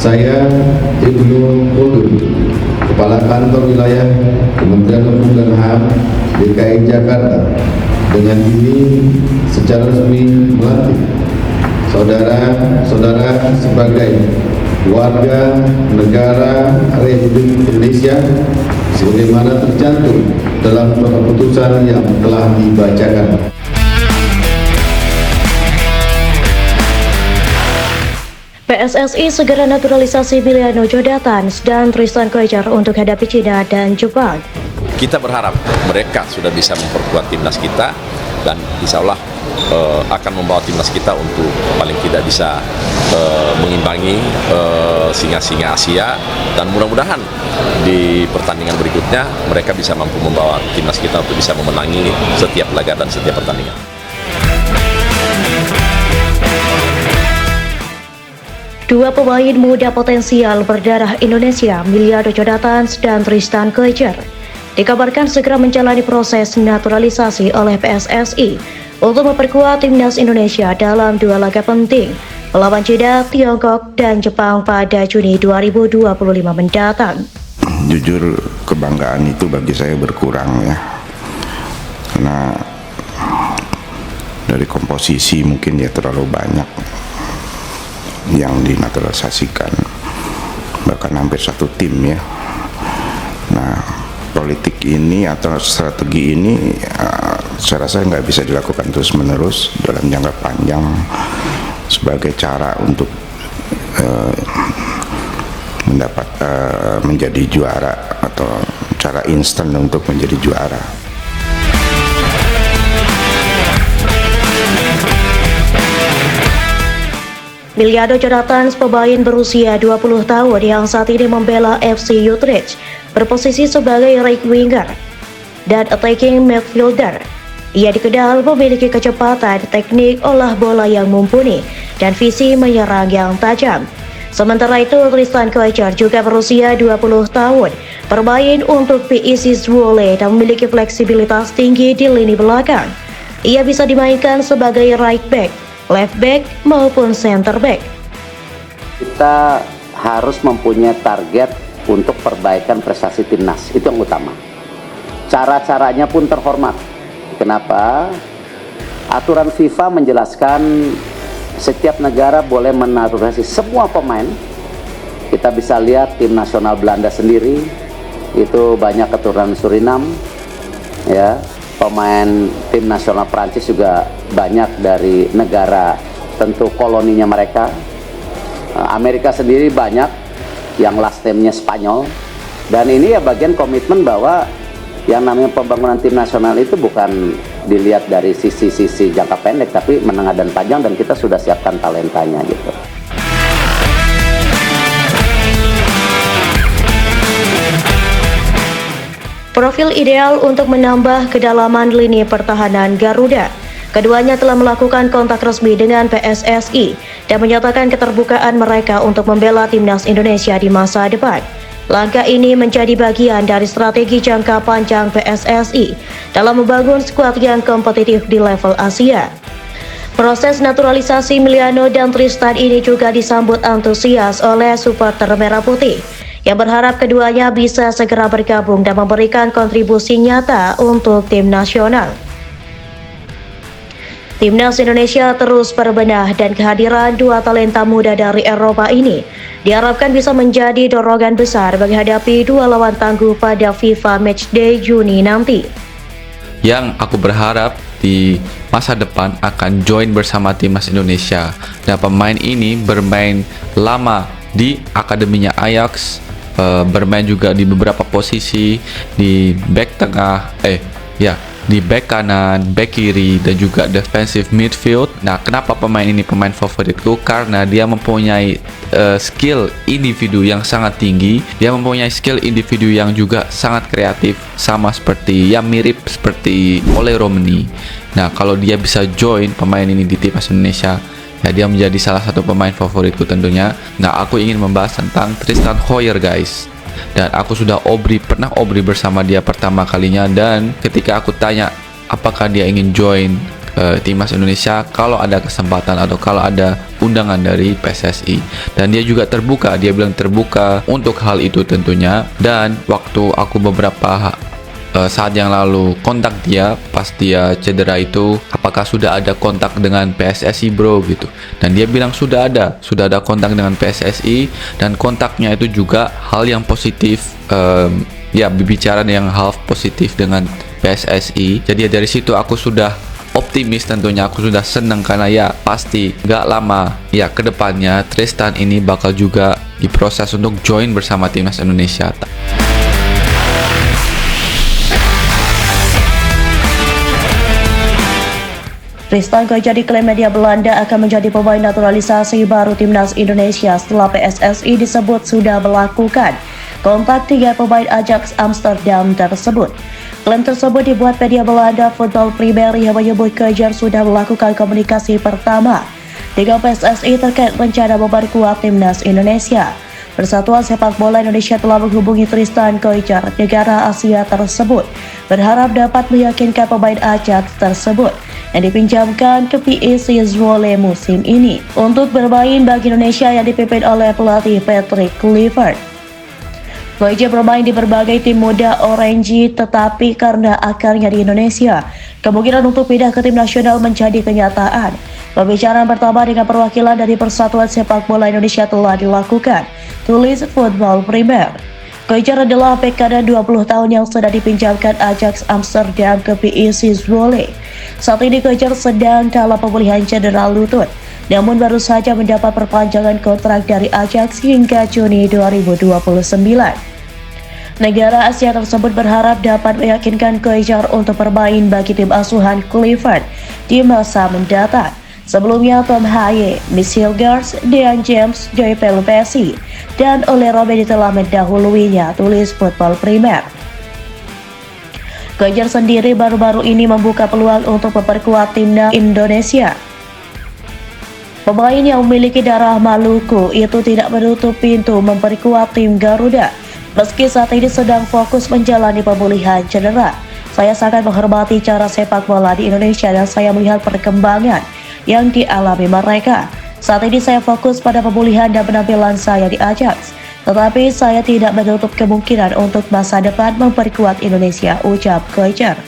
Saya Ibnu Khulud, Kepala Kantor Wilayah Kementerian Hukum dan HAM DKI Jakarta, dengan ini secara resmi melantik saudara-saudara sebagai warga negara Republik Indonesia sebagaimana tercantum dalam surat keputusan yang telah dibacakan. PSSI segera naturalisasi Emiliano Jodatans dan Tristan Koecher untuk hadapi China dan Jepang. Kita berharap mereka sudah bisa memperkuat timnas kita dan insya Allah akan membawa timnas kita untuk paling tidak bisa mengimbangi singa-singa Asia, dan mudah-mudahan di pertandingan berikutnya mereka bisa mampu membawa timnas kita untuk bisa memenangi setiap laga dan setiap pertandingan. Dua pemain muda potensial berdarah Indonesia, Emiliano Jodatans dan Tristan Koecher, dikabarkan segera menjalani proses naturalisasi oleh PSSI untuk memperkuat timnas Indonesia dalam dua laga penting melawan China, Tiongkok, dan Jepang pada Juni 2025 mendatang. Jujur, kebanggaan itu bagi saya berkurang ya, karena dari komposisi mungkin dia terlalu banyak yang dinaturalisasikan, bahkan hampir satu tim ya. Nah, politik ini atau strategi ini saya rasa nggak bisa dilakukan terus menerus dalam jangka panjang sebagai cara untuk menjadi juara atau cara instan untuk menjadi juara. Emiliano Jodatans, pemain berusia 20 tahun yang saat ini membela FC Utrecht, berposisi sebagai right winger dan attacking midfielder. Ia dikenal memiliki kecepatan, teknik olah bola yang mumpuni, dan visi menyerang yang tajam. Sementara itu, Tristan Koecher juga berusia 20 tahun, bermain untuk PSSI Zwolle dan memiliki fleksibilitas tinggi di lini belakang. Ia bisa dimainkan sebagai right back, left back maupun center back. Kita harus mempunyai target untuk perbaikan prestasi timnas, itu yang utama. Cara-caranya pun terhormat. Kenapa? Aturan FIFA menjelaskan setiap negara boleh menaturalisasi semua pemain. Kita bisa lihat tim nasional Belanda sendiri itu banyak keturunan Suriname, ya. Pemain tim nasional Prancis juga banyak dari negara tentu koloninya mereka. Amerika sendiri banyak yang last name-nya Spanyol. Dan ini ya bagian komitmen bahwa yang namanya pembangunan tim nasional itu bukan dilihat dari sisi-sisi jangka pendek, tapi menengah dan panjang, dan kita sudah siapkan talentanya gitu. Profil ideal untuk menambah kedalaman lini pertahanan Garuda. Keduanya telah melakukan kontak resmi dengan PSSI dan menyatakan keterbukaan mereka untuk membela timnas Indonesia di masa depan. Langkah ini menjadi bagian dari strategi jangka panjang PSSI dalam membangun skuad yang kompetitif di level Asia. Proses naturalisasi Emiliano dan Tristan ini juga disambut antusias oleh supporter Merah Putih yang berharap keduanya bisa segera bergabung dan memberikan kontribusi nyata untuk tim nasional. Timnas Indonesia terus berbenah dan kehadiran dua talenta muda dari Eropa ini diharapkan bisa menjadi dorongan besar menghadapi dua lawan tangguh pada FIFA Matchday Juni nanti. Yang aku berharap di masa depan akan join bersama timnas Indonesia, dan pemain ini bermain lama di akademinya Ajax, bermain juga di beberapa posisi di back tengah, di back kanan, back kiri, dan juga defensive midfield. Nah, kenapa pemain ini pemain favoritku? Karena dia mempunyai skill individu yang sangat tinggi, dia mempunyai skill individu yang juga sangat kreatif, sama seperti mirip seperti Ole Romani. Nah, kalau dia bisa join pemain ini di timnas Indonesia, ya dia menjadi salah satu pemain favoritku tentunya. Nah, aku ingin membahas tentang Tristan Koecher, guys. Dan aku sudah pernah obri bersama dia pertama kalinya, dan ketika aku tanya apakah dia ingin join timnas Indonesia kalau ada kesempatan atau kalau ada undangan dari PSSI. Dan dia juga terbuka, dia bilang terbuka untuk hal itu tentunya. Dan waktu aku beberapa saat yang lalu kontak dia pas dia cedera itu, apakah sudah ada kontak dengan PSSI bro gitu, dan dia bilang sudah ada kontak dengan PSSI, dan kontaknya itu juga hal yang positif, ya bicara yang hal positif dengan PSSI. Jadi dari situ aku sudah optimis, tentunya aku sudah senang karena ya pasti gak lama ya kedepannya Tristan ini bakal juga diproses untuk join bersama timnas Indonesia. Tristan Koijer diklaim media Belanda akan menjadi pemain naturalisasi baru timnas Indonesia setelah PSSI disebut sudah melakukan kontak 3 pemain Ajax Amsterdam tersebut. Klaim tersebut dibuat media Belanda Football Primer yang menyebut Koijer sudah melakukan komunikasi pertama dengan PSSI terkait rencana memperkuat timnas Indonesia. Persatuan Sepak Bola Indonesia telah menghubungi Tristan Koijer, negara Asia tersebut, berharap dapat meyakinkan pemain Ajax tersebut yang dipinjamkan ke PSV Zwolle musim ini untuk bermain bagi Indonesia yang dipimpin oleh pelatih Patrick Kluivert. Koijer bermain di berbagai tim muda Oranje, tetapi karena akarnya di Indonesia, kemungkinan untuk pindah ke tim nasional menjadi kenyataan. Pembicaraan pertama dengan perwakilan dari Persatuan Sepak Bola Indonesia telah dilakukan, tulis Football Primer. Koijer adalah bek kanan 20 tahun yang sudah dipinjamkan Ajax Amsterdam ke PSV Zwolle. Saat ini Koijer sedang dalam pemulihan cedera lutut, namun baru saja mendapat perpanjangan kontrak dari Ajax hingga Juni 2029. Negara Asia tersebut berharap dapat meyakinkan Koijer untuk bermain bagi tim asuhan Kluivert di masa mendatang. Sebelumnya Tom Haye, Michel Gers, Dean James, Joy Pelupesi, dan Ole Robben telah mendahuluinya, tulis Football Primer. Koijer sendiri baru-baru ini membuka peluang untuk memperkuat timnas Indonesia. Pemain yang memiliki darah Maluku itu tidak menutup pintu memperkuat tim Garuda, meski saat ini sedang fokus menjalani pemulihan cedera. Saya sangat menghormati cara sepak bola di Indonesia dan saya melihat perkembangan yang dialami mereka. Saat ini saya fokus pada pemulihan dan penampilan saya di Ajax, tetapi saya tidak menutup kemungkinan untuk masa depan memperkuat Indonesia, ucap Koijer.